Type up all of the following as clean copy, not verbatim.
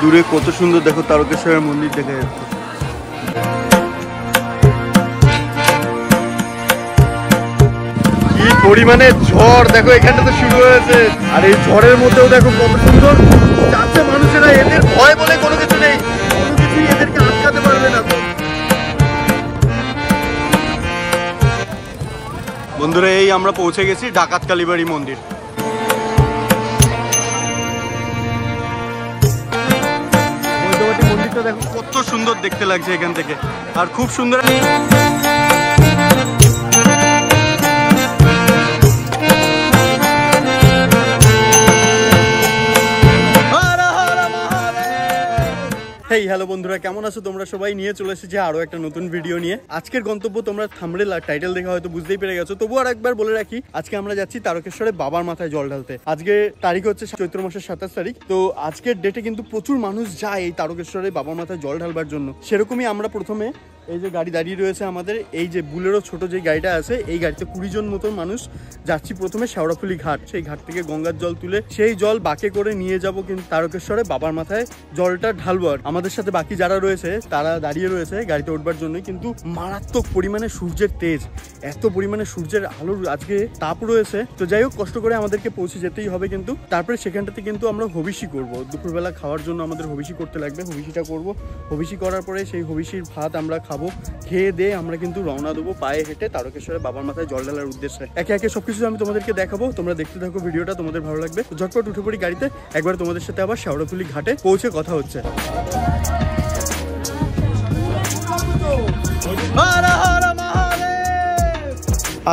দূরে কত সুন্দর দেখো তারকেশ্বরের মন্দির দেখা যাচ্ছে। কি পরিমাণে ঝড় দেখো এখানটাতে শুরু হয়েছে, আর এই ঝড়ের মধ্যেও দেখো কত সুন্দর যাচ্ছে মানুষেরা। এদের ভয় বলে কোনো কিছু নেই, কোনো কিছুই এদেরকে আটকাতে পারবে না। বন্ধুরা এই আমরা পৌঁছে গেছি ডাকাত কালীবাড়ি মন্দির। মন্দিরটা দেখো কত সুন্দর দেখতে লাগছে এখান থেকে, আর খুব সুন্দর। হ্যালো বন্ধুরা, কেমন আছো তোমরা সবাই? নিয়ে চলে এসেছি আরো একটা নতুন ভিডিও নিয়ে। আজকের গন্তব্য তোমরা থাম্বনেল আর টাইটেল দেখে হয়তো বুঝতেই পেরে গেছো, তবুও আর একবার বলে রাখি, আজকে আমরা যাচ্ছি তারকেশ্বরে বাবার মাথায় জল ঢালতে। আজকে তারিখ হচ্ছে চৈত্র মাসের 27 তারিখ। তো আজকের ডেটে কিন্তু প্রচুর মানুষ যায় এই তারকেশ্বরে বাবার মাথায় জল ঢালবার জন্য। সেরকমই আমরা প্রথমে এই যে গাড়ি দাঁড়িয়ে রয়েছে আমাদের, এই যে বুলেরো ছোট যে গাড়িটা আছে, এই গাড়িতে 20 জন মতন মানুষ যাচ্ছি প্রথমে শেওড়াফুলি ঘাট। সেই ঘাট থেকে গঙ্গার জল তুলে সেই জল বাঁকে করে নিয়ে যাব কিন্তু তারকেশ্বরে বাবার মাথায় জলটা ঢালবো। আর আমাদের সাথে বাকি যারা রয়েছে তারা দাঁড়িয়ে রয়েছে গাড়িতে উঠবার জন্য। কিন্তু মারাত্মক পরিমাণে সূর্যের তেজ, এত পরিমাণে সূর্যের আলোর আজকে তাপ রয়েছে। তো যাই হোক, কষ্ট করে আমাদেরকে পৌঁছে যেতেই হবে। কিন্তু তারপরে সেখানটাতে কিন্তু আমরা হবিষি করব। দুপুরবেলা খাওয়ার জন্য আমাদের হবিষি করতে লাগবে, হবিষিটা করব। হবিষি করার পরে সেই হবিষির ভাত আমরা খাবো। খেয়ে দিয়ে আমরা কিন্তু রওনা দেবো পায়ে হেঁটে তারকেশ্বরে বাবার মাথায় জল ঢালার উদ্দেশ্যে। একে একে সবকিছু আমি তোমাদেরকে দেখাবো, তোমরা দেখতে থাকো ভিডিওটা, তোমাদের ভালো লাগবে। ঝটপট উঠে পড়ি গাড়িতে, একবার তোমাদের সাথে আবার শেওড়াফুলি ঘাটে পৌঁছে কথা হচ্ছে।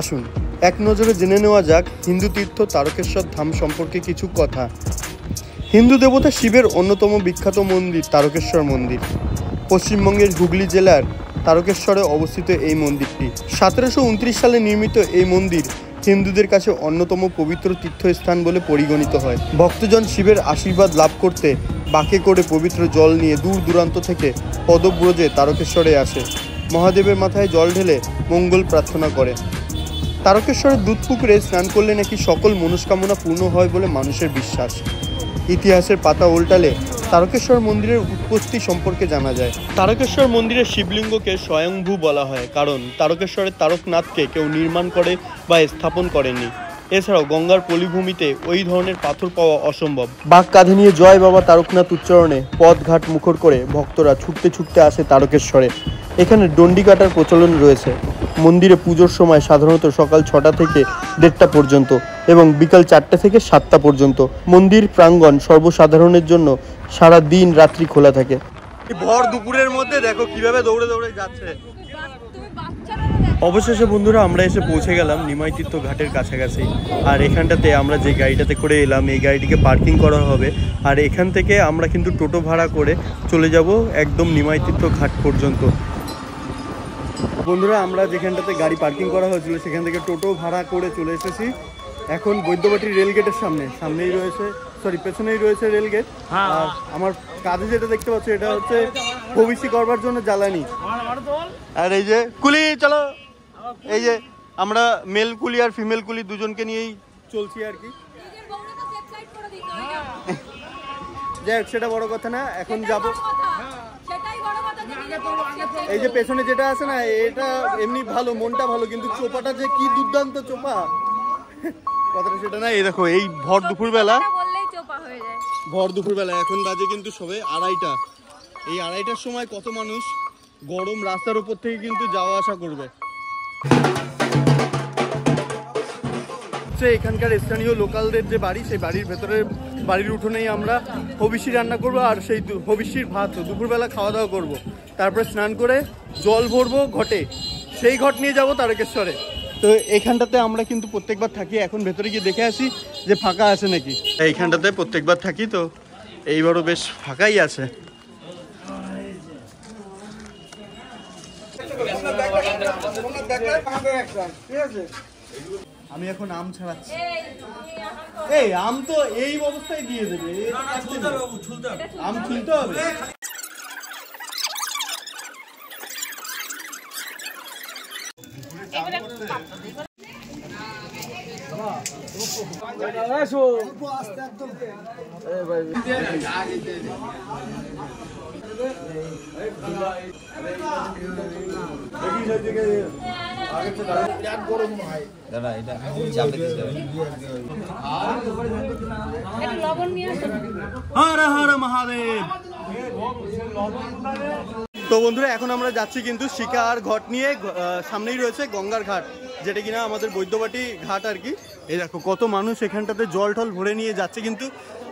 আসুন এক নজরে জেনে নেওয়া যাক হিন্দু তীর্থ তারকেশ্বর ধাম সম্পর্কে কিছু কথা। হিন্দু দেবতা শিবের অন্যতম বিখ্যাত মন্দির তারকেশ্বর মন্দির। পশ্চিমবঙ্গের হুগলি জেলার তারকেশ্বরে অবস্থিত এই মন্দিরটি 1729 সালে নির্মিত। এই মন্দির হিন্দুদের কাছে অন্যতম পবিত্র তীর্থস্থান বলে পরিগণিত হয়। ভক্তজন শিবের আশীর্বাদ লাভ করতে বাঁকে করে পবিত্র জল নিয়ে দূর দূরান্ত থেকে পদব্রজে তারকেশ্বরে আসে। মহাদেবের মাথায় জল ঢেলে মঙ্গল প্রার্থনা করে। তারকেশ্বরের দুধ পুকুরে স্নান করলে নাকি সকল মনস্কামনা পূর্ণ হয় বলে মানুষের বিশ্বাস। ইতিহাসের পাতা উল্টালে তারকেশ্বর মন্দিরের উৎপত্তি সম্পর্কে জানা যায়। তারকেশ্বর মন্দিরের শিবলিঙ্গকে স্বয়ংভূ বলা হয়, কারণ তারকেশ্বরের তারকনাথকে কেউ নির্মাণ করে বা স্থাপন করেনি। এছাড়াও গঙ্গার পলিভূমিতে ওই ধরনের পাথর পাওয়া অসম্ভব। বাঘ কাঁধে নিয়ে জয় বাবা তারকনাথ উচ্চারণে পথঘাট মুখর করে ভক্তরা ছুটতে ছুটতে আসে তারকেশ্বরে। এখানে ডন্ডি কাটার প্রচলন রয়েছে। মন্দিরে পুজোর সময় সাধারণত সকাল 6টা থেকে 1:30 পর্যন্ত এবং বিকাল 4টে থেকে 7টা পর্যন্ত মন্দির প্রাঙ্গণ সর্বসাধারণের জন্য সারা দিন রাত্রি খোলা থাকে। ভর দুপুরের মধ্যে দেখো কিভাবে দৌড়ে দৌড়ে যাচ্ছে। অবশেষে বন্ধুরা আমরা এসে পৌঁছে গেলাম নিমাই তীর্থ ঘাটের কাছাকাছি। আর এখানটাতে আমরা যে গাড়িটাতে করে এলাম, এই গাড়িটিকে পার্কিং করা হবে। আর এখান থেকে আমরা কিন্তু টোটো ভাড়া করে চলে যাব একদম নিমাই তীর্থ ঘাট পর্যন্ত। বন্ধুরা আমরা যেখানটাতে গাড়ি পার্কিং করা হয়েছিল সেখান থেকে টোটো ভাড়া করে চলে এসেছি এখন বৈদ্যবাটি রেলগেটের সামনেই রয়েছে, পেছনেই রয়েছে রেলগেট। আর আমার কাঁধে যেটা দেখতে পাচ্ছ এটা হচ্ছে হবিষি করবার জন্য জ্বালানি। আর এই যে কুলি, চলো, এই যে আমরা মেল কুলি আর ফিমেল কুলি দুজনকে নিয়েই চলছি আর কি। যাই হোক, সেটা বড় কথা না, এখন যাব। এই যে পেছনে যেটা আছে না, এটা এমনি ভালো, মনটা ভালো, কিন্তু চোপাটা যে কি দুর্দান্ত চোপা, কথাটা সেটা না। এই দেখো এই ভর দুপুরবেলা এখন বাজে কিন্তু সবে 2:30। এই 2:30টার সময় কত মানুষ গরম রাস্তার উপর থেকে কিন্তু যাওয়া আসা করবে। এখানকার স্থানীয় লোকালদের যে বাড়ি, সেই বাড়ির ভেতরে বাড়ির উঠোনেই আমরা হবিষি রান্না করব। আর সেই হবিষির ভাত দুপুরবেলা খাওয়া দাওয়া করব। তারপরে স্নান করে জল ভরবো ঘটে, সেই ঘট নিয়ে যাব তারকেশ্বরে। তো এইখানটাতে আমরা কিন্তু প্রত্যেকবার থাকি। এখন ভেতরে গিয়ে দেখে আসি যে ফাঁকা আছে নাকি। এইখানটাতে প্রত্যেকবার থাকি, তো এইবারও বেশ ফাঁকাই আছে। আমি এখন আম ছাড়াচ্ছি। এই আম তো এই অবস্থায় দিয়ে দেবে, আম ছুলতে হবে। হর হর মহাদেব। তো বন্ধুরা এখন আমরা যাচ্ছি কিন্তু শিকার ঘট নিয়ে, সামনেই রয়েছে গঙ্গার ঘাট, যেটা কিনা আমাদের বৈদ্যবাটি ঘাট আর কি। এই দেখো কত মানুষ এখানটাতে জল টল ভরে নিয়ে যাচ্ছে কিন্তু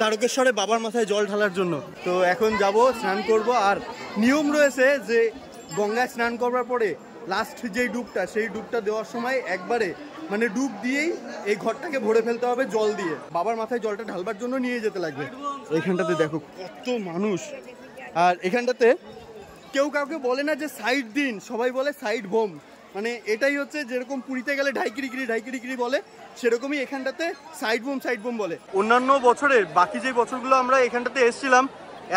তারকেশ্বরে বাবার মাথায় জল ঢালার জন্য। তো এখন যাব, স্নান করব। আর নিয়ম রয়েছে যে গঙ্গায় স্নান করবার পরে লাস্ট যেই ডুবটা, সেই ডুবটা দেওয়ার সময় একবারে মানে ডুব দিয়েই এই ঘরটাকে ভরে ফেলতে হবে জল দিয়ে, বাবার মাথায় জলটা ঢালবার জন্য নিয়ে যেতে লাগবে। এখানটাতে দেখো কত মানুষ। আর এখানটাতে কেউ কাউকে বলে না যে সাইড দিন, সবাই বলে সাইড বোম। মানে এটাই হচ্ছে যেরকম পুরীতে গেলে ঢাইকিরিগিরি বলে, সেরকমই এখানটাতে সাইড বোম বলে। অন্যান্য বছরের বাকি যে বছরগুলো আমরা এখানটাতে এসেছিলাম,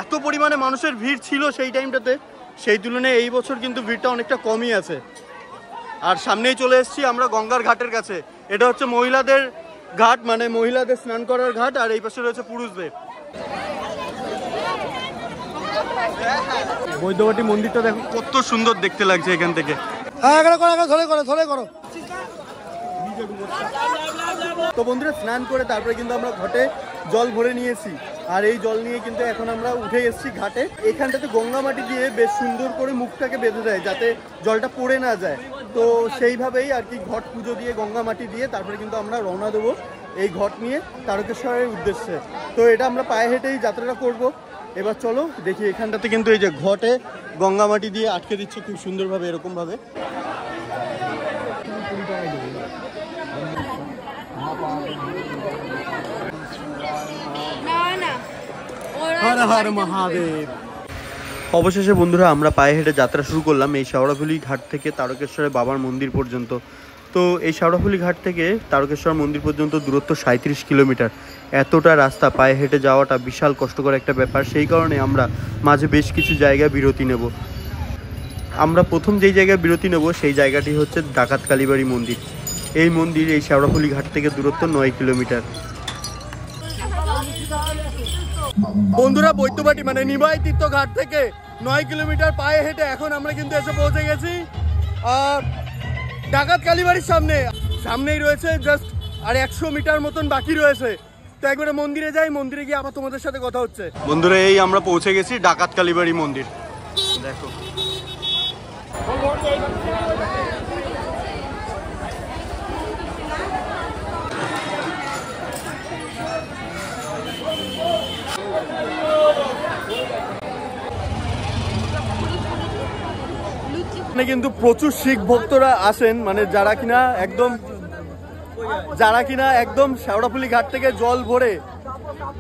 এত পরিমাণে মানুষের ভিড় ছিল সেই টাইমটাতে, সেই তুলনায় এই বছর কিন্তু ভিড়টা অনেকটা কমই আছে। আর সামনেই চলে এসেছি আমরা গঙ্গার ঘাটের কাছে। এটা হচ্ছে মহিলাদের ঘাট, মানে মহিলাদের স্নান করার ঘাট, আর এই পাশে রয়েছে পুরুষদের। বৈদ্যবাটি মন্দিরটা দেখো কত সুন্দর দেখতে লাগছে এখান থেকে। তো বন্ধুরা স্নান করে তারপরে কিন্তু আমরা ঘাটে জল ভরে নিয়েছি, আর এই জল নিয়ে কিন্তু এখন আমরা উঠে এসেছি ঘাটে। এখানটাতে গঙ্গা মাটি দিয়ে বেশ সুন্দর করে মুখটাকে বেঁধে দেয় যাতে জলটা পড়ে না যায়। তো সেইভাবেই আর কি ঘট পুজো দিয়ে গঙ্গা মাটি দিয়ে তারপরে কিন্তু আমরা রওনা দেবো এই ঘট নিয়ে তারকেশ্বরের উদ্দেশ্যে। তো এটা আমরা পায়ে হেঁটেই যাত্রাটা করব। এবার চলো দেখি। এখানটাতে কিন্তু এই যে ঘটে গঙ্গা মাটি দিয়ে আটকে দিচ্ছে খুব সুন্দরভাবে, এরকমভাবে। হর হর মহাদেব। অবশেষে বন্ধুরা আমরা পায়ে হেঁটে যাত্রা শুরু করলাম এই শেওড়াফুলি ঘাট থেকে তারকেশ্বরে বাবার মন্দির পর্যন্ত। তো এই শেওড়াফুলি ঘাট থেকে তারকেশ্বর মন্দির পর্যন্ত দূরত্ব 37 কিলোমিটার। এতটা রাস্তা পায়ে হেঁটে যাওয়াটা বিশাল কষ্টকর একটা ব্যাপার, সেই কারণে আমরা মাঝে বেশ কিছু জায়গায় বিরতি নেব। আমরা প্রথম যেই জায়গায় বিরতি নেব সেই জায়গাটি হচ্ছে ডাকাত কালীবাড়ি মন্দির। এই মন্দির এই শেওড়াফুলি ঘাট থেকে দূরত্ব 9 কিলোমিটার। বন্ধুরা বৈদ্যবাটি মানে নিমাই তীর্থ ঘাট থেকে 9 কিলোমিটার পায়ে হেঁটে এখন আমরা কিন্তু এসে পৌঁছে গেছি ডাকাত কালীবাড়ির সামনে। সামনেই রয়েছে জাস্ট আর 100 মিটার মতন বাকি রয়েছে। তো একবারে মন্দিরে যাই, মন্দিরে গিয়ে আবার তোমাদের সাথে কথা হচ্ছে। বন্ধুরা এই আমরা পৌঁছে গেছি ডাকাত কালীবাড়ি মন্দির। দেখো কিন্তু প্রচুর শিখ ভক্তরা আসেন, মানে যারা কিনা একদম শেওড়াফুলি ঘাট থেকে জল ভরে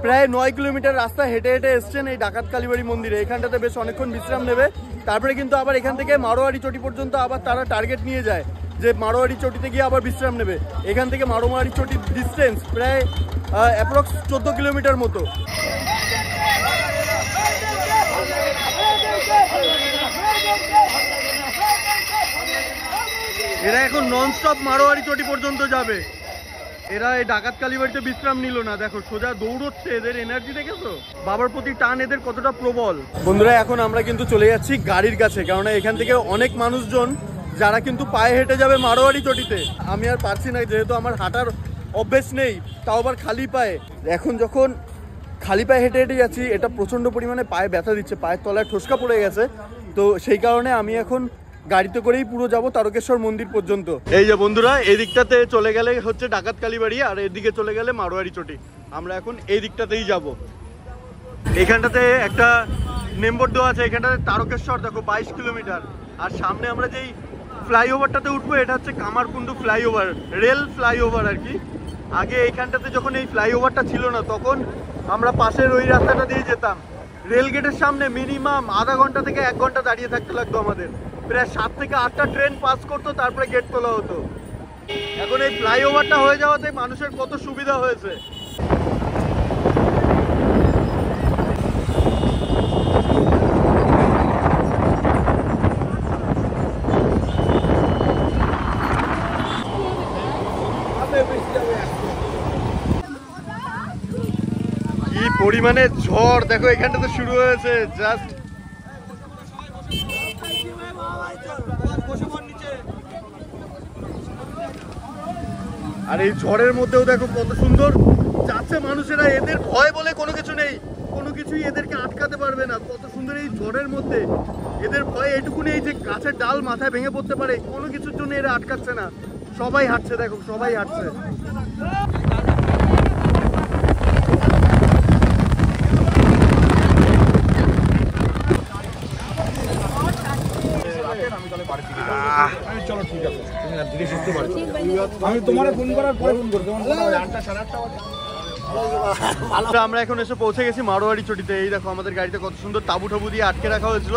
প্রায় 9 কিলোমিটার রাস্তা হেঁটে হেঁটে এসছেন এই ডাকাত কালীবাড়ি মন্দিরে। এখানটাতে বেশ অনেকক্ষণ বিশ্রাম নেবে, তারপরে কিন্তু আবার এখান থেকে মারোয়ারি চটি পর্যন্ত আবার তারা টার্গেট নিয়ে যায় যে মারোয়ারি চটিতে গিয়ে আবার বিশ্রাম নেবে। এখান থেকে মারোয়ারি চটির ডিস্টেন্স প্রায় অ্যাপ্রক্স 14 কিলোমিটার মতো। এরা এখন ননস্টপ মারোয়ারি চটি পর্যন্ত যাবে। এরা এই ডাকাত কালীবাড়িতে বিশ্রাম নিল না, দেখো সোজা দৌড়চ্ছে। এদের এনার্জি দেখেছো, বাবার প্রতি টান এদের কতটা প্রবল। বন্ধুরা এখন আমরা কিন্তু চলে যাচ্ছি গাড়ির কাছে, কারণ এখান থেকে অনেক মানুষজন যারা কিন্তু পায়ে হেঁটে যাবে মারোয়ারি চটিতে। আমি আর পারছি না, যেহেতু আমার হাঁটার অভ্যেস নেই, তাও আবার খালি পায়ে। এখন যখন খালি পায়ে হেঁটে হেঁটে যাচ্ছি, এটা প্রচন্ড পরিমাণে পায়ে ব্যথা দিচ্ছে, পায়ের তলায় ঠোসকা পড়ে গেছে। তো সেই কারণে আমি এখন গাড়িতে করেই পুরো যাব তারকেশ্বর মন্দির পর্যন্ত। এই যে বন্ধুরা এই দিকটাতে চলে গেলে হচ্ছে ডাকাত কালীবাড়ি, আর এদিকে চলে গেলে মারোয়ারি চটি। আমরা এখন এই দিকটাতেই যাব। এখানটাতে একটা নেমবোর্ড দেওয়া আছে, এখানটাতে তারকেশ্বর দেখো 22 কিলোমিটার। আর সামনে আমরা যেই ফ্লাইওভারটাতে উঠবো এটা হচ্ছে কামারকুণ্ডু ফ্লাইওভার, রেল ফ্লাইওভার আর কি। আগে এইখানটাতে যখন এই ফ্লাইওভারটা ছিল না, তখন আমরা পাশের ওই রাস্তাটা দিয়ে যেতাম। রেল গেটের সামনে মিনিমাম আধা ঘন্টা থেকে 1 ঘন্টা দাঁড়িয়ে থাকতে লাগতো আমাদের। প্রায় 7 থেকে 8টা ট্রেন পাস করতো, তারপরে গেট তোলা হতো। এখন এই ফ্লাইওভারটা হয়ে যাওয়াতে মানুষের কত সুবিধা হয়েছে। পরিমাণে ঝড় দেখো এখানটাতে শুরু হয়েছে জাস্ট। আর এই ঝড়ের মধ্যেও দেখো কত সুন্দর যাচ্ছে মানুষেরা, এদের ভয় বলে কোনো কিছু নেই, কোনো কিছুই এদেরকে আটকাতে পারবে না। কত সুন্দর এই ঝড়ের মধ্যে এদের ভয় এটুকু নেই যে গাছের ডাল মাথায় ভেঙে পড়তে পারে, কোনো কিছুর জন্য এরা আটকাচ্ছে না। সবাই হাঁটছে দেখো, সবাই হাঁটছে। চলো ঠিক আছে, আমি তোমার ফোন করার পরে ফোন করবো। আমরা এখন এসে পৌঁছে গেছি মারোয়ারি চটিতে। এই দেখো আমাদের গাড়িতে কত সুন্দর তাবু টাবু দিয়ে আটকে রাখা হয়েছিল,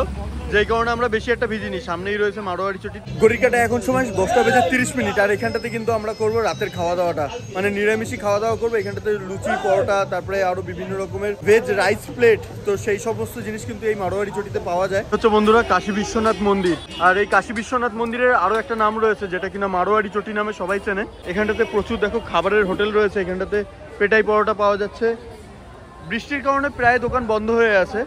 যেই কারণে আমরা বেশি একটা ভিজিনি। সামনেই রয়েছে মারোয়ারি চটি। ঘড়ির কাঁটায় এখন সময় 10:30। আর এখানটাতে কিন্তু আমরা করবো রাতের খাওয়া দাওয়াটা, মানে নিরামিষই খাওয়া দাওয়া করবো। এখানটাতে লুচি, পরোটা, তারপরে আরো বিভিন্ন রকমের ভেজ রাইস প্লেট, তো সেই সমস্ত জিনিস কিন্তু এই মারোয়ারি চটিতে পাওয়া যায়। হচ্ছে বন্ধুরা কাশী বিশ্বনাথ মন্দির। আর এই কাশী বিশ্বনাথ মন্দিরের আরো একটা নাম রয়েছে যেটা কিনা মারোয়ারি চটি নামে সবাই চেনে। এখানটাতে প্রচুর দেখো খাবারের হোটেল রয়েছে। এখানটাতে পেটাই পরোটা পাওয়া যাচ্ছে। বৃষ্টির কারণে প্রায় দোকান বন্ধ হয়ে আছে।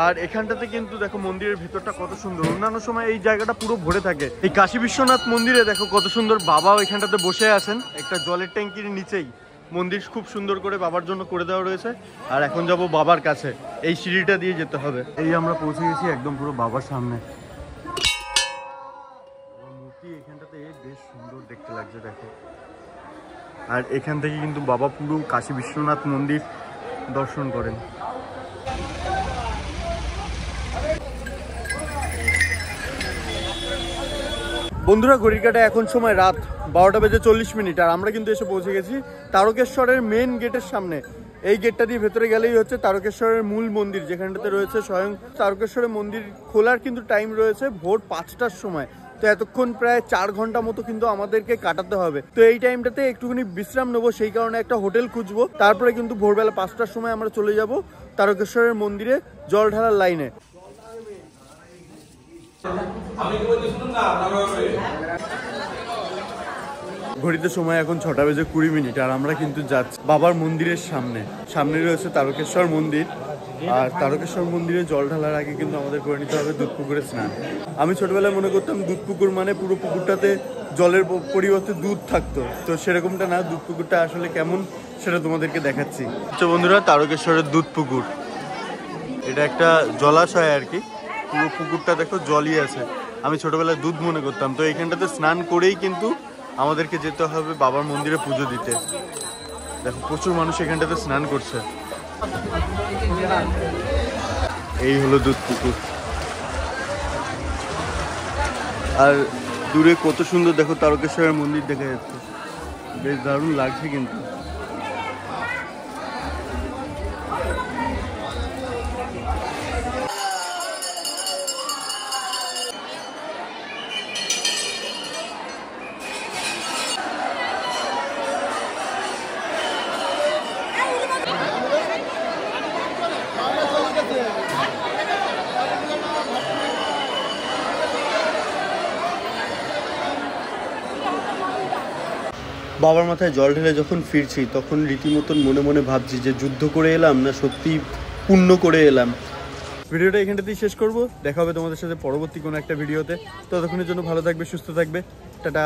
আর এখানটাতে কিন্তু দেখো মন্দিরের ভিতরটা কত সুন্দর, অন্যান্য সময় এই জায়গাটা পুরো ভরে থাকে। এই কাশী বিশ্বনাথ মন্দিরে দেখো কত সুন্দর বাবাও এখানটাতে বসে আছেন একটা জলের ট্যাঙ্কির নিচেই। মন্দির খুব সুন্দর করে বাবার জন্য করে দেওয়া রয়েছে। আর এখন যাব বাবার কাছে, এই সিঁড়িটা দিয়ে যেতে হবে। এই আমরা পৌঁছে গেছি একদম পুরো বাবার সামনে। মূর্তি এখানটাতে বেশ সুন্দর দেখতে লাগছে দেখো। আর এখান থেকে কিন্তু বাবা পুরো কাশী বিশ্বনাথ মন্দির দর্শন করেন। বন্ধুরা ঘড়ির কাঁটায় এখন সময় রাত 12:40। আর আমরা কিন্তু এসে পৌঁছে গেছি তারকেশ্বরের মেন গেটের সামনে। এই গেটটা দিয়ে ভেতরে গেলেই হচ্ছে তারকেশ্বরের মূল মন্দির, যেখানটাতে রয়েছে স্বয়ং তারকেশ্বরের মন্দির। খোলার কিন্তু টাইম রয়েছে ভোর 5টার সময়। তো এতক্ষণ প্রায় 4 ঘন্টা মতো কিন্তু আমাদেরকে কাটাতে হবে। তো এই টাইমটাতে একটুখানি বিশ্রাম নেবো, সেই কারণে একটা হোটেল খুঁজবো। তারপরে কিন্তু ভোরবেলা 5টার সময় আমরা চলে যাব তারকেশ্বরের মন্দিরে জল ঢালার লাইনে। ঘড়িতে সময় এখন 6:20। আর আমরা কিন্তু যাচ্ছি বাবার মন্দিরের সামনে। সামনে রয়েছে তারকেশ্বর মন্দির। আর তারকেশ্বর মন্দিরে জল ঢালার আগে কিন্তু আমাদের করে নিতে হবে দুধ পুকুরে স্নান। আমি ছোটবেলায় মনে করতাম দুধ পুকুর মানে পুরো পুকুরটাতে জলের পরিবর্তে দুধ থাকতো, তো সেরকমটা না। দুধ পুকুরটা আসলে কেমন সেটা তোমাদেরকে দেখাচ্ছি। আচ্ছা বন্ধুরা, তারকেশ্বরের দুধ পুকুর, এটা একটা জলাশয় আর কি। পুরো পুকুরটা দেখো জলই আছে। আমি ছোটবেলায় দুধ মনে করতাম। তো এইখানটাতে স্নান করেই কিন্তু আমাদেরকে যেতে হবে বাবার মন্দিরে পুজো দিতে। দেখো প্রচুর মানুষ এখানটাতে স্নান করছে। এই হলো দুধ পুকুর। আর দূরে কত সুন্দর দেখো তারকেশ্বরের মন্দির দেখা যাচ্ছে, বেশ দারুণ লাগছে কিন্তু। বাবার মাথায় জল ঢেলে যখন ফিরছি তখন রীতিমতন মনে মনে ভাবছি যে যুদ্ধ করে এলাম না সত্যি পুণ্য করে এলাম। ভিডিওটা এখানটাতেই শেষ করব। দেখা হবে তোমাদের সাথে পরবর্তী কোনো একটা ভিডিওতে। ততক্ষণের জন্য ভালো থাকবে, সুস্থ থাকবে, টাটা।